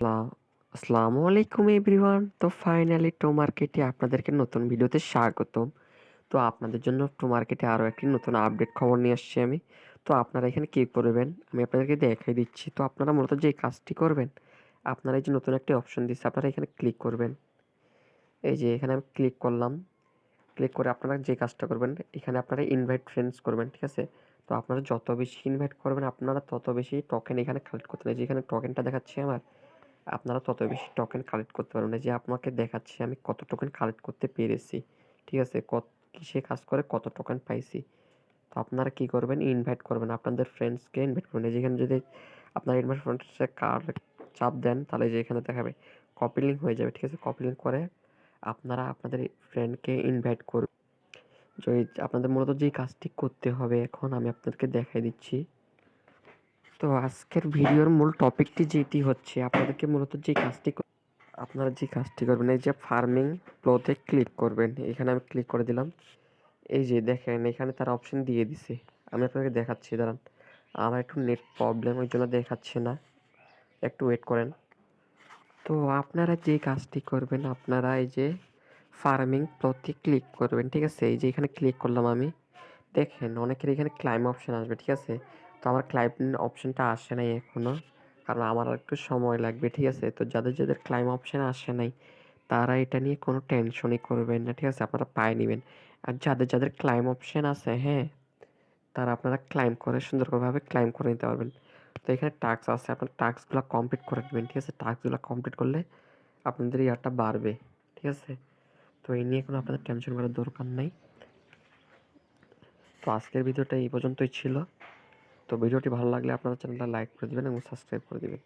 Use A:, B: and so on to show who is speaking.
A: আসসালামু আলাইকুম এভরিওয়ান। তো ফাইনালি টো মার্কেটে আপনাদেরকে নতুন ভিডিওতে স্বাগতম। তো আপনাদের জন্য টো মার্কেটে আরও একটি নতুন আপডেট খবর নিয়ে আসছি আমি। তো আপনারা এখানে কী করবেন আমি আপনাদেরকে দেখাই দিচ্ছি। তো আপনারা মূলত যে কাজটি করবেন, আপনারা এই যে নতুন একটি অপশন দিচ্ছে, আপনারা এখানে ক্লিক করবেন। এই যে এখানে আমি ক্লিক করলাম। ক্লিক করে আপনারা যে কাজটা করবেন, এখানে আপনারা ইনভাইট ফ্রেন্ডস করবেন, ঠিক আছে? তো আপনারা যত বেশি ইনভাইট করবেন, আপনারা তত বেশি টোকেন এখানে কালেক্ট করতে পারবেন। যেখানে টোকেনটা দেখাচ্ছি আমার, আপনারা তত বেশি টোকেন কালেক্ট করতে পারবেন। যে আপনাকে দেখাচ্ছি আমি কত টোকেন কালেক্ট করতে পেরেছি, ঠিক আছে? কিসে কাজ করে কত টোকেন পাইছি। তো আপনারা কি করবেন, ইনভাইট করবেন, আপনাদের ফ্রেন্ডসকে ইনভাইট করবেন। যেখানে যদি আপনার ইনভাইট ফ্রেন্ডসে চাপ দেন, তাহলে যে এখানে দেখাবে কপি লিঙ্ক হয়ে যাবে, ঠিক আছে? কপি লিঙ্ক করে আপনারা আপনাদের ফ্রেন্ডকে ইনভাইট করবেন। আপনাদের মূলত যেই কাজটি করতে হবে এখন আমি আপনাদেরকে দেখাই দিচ্ছি। তো আজকের ভিডিওর মূল টপিকটি যেটি হচ্ছে, আপনাদেরকে মূলত আপনারা যে কাজটি করবেন, এই যে ফার্মিং প্লোতে ক্লিক করবেন। এখানে আমি ক্লিক করে দিলাম। এই যে দেখেন এখানে তারা অপশন দিয়ে দিছে। আমি আপনাকে দেখাচ্ছি, দাঁড়ান। আমার একটু নেট প্রবলেম, ওই জন্য দেখাচ্ছে না, একটু ওয়েট করেন। তো আপনারা যে কাজটি করবেন, আপনারা এই যে ফার্মিং প্লোতে ক্লিক করবেন, ঠিক আছে? এই যে এখানে ক্লিক করলাম আমি। দেখেন অনেকের এখানে ক্লাইম অপশন আসবে, ঠিক আছে? তো আমার ক্লাইম অপশনটা আসে নাই এখনও, কারণ আমার আর একটু সময় লাগবে, ঠিক আছে? তো যাদের ক্লাইম অপশন আসে নাই, তারা এটা নিয়ে কোনো টেনশনই করবেন না, ঠিক আছে? আপনারা পায়ে নেবেন। আর যাদের ক্লাইম অপশন আছে, হ্যাঁ, তারা আপনারা ক্লাইম করে সুন্দরভাবে ক্লাইম করে নিতে পারবেন। তো এখানে টাস্ক আছে, আপনার টাস্কগুলো কমপ্লিট করে নেবেন, ঠিক আছে? টাস্কগুলো কমপ্লিট করলে আপনাদের ইয়ারটা বাড়বে, ঠিক আছে? তো এই নিয়ে কোনো আপনাদের টেনশন করার দরকার নাই। তো আজকের ভিডিওটা এই পর্যন্তই ছিল। তো ভিডিওটি ভালো লাগলে আপনারা চ্যানেলটা লাইক করে দেবেন এবং সাবস্ক্রাইব করে দেবেন।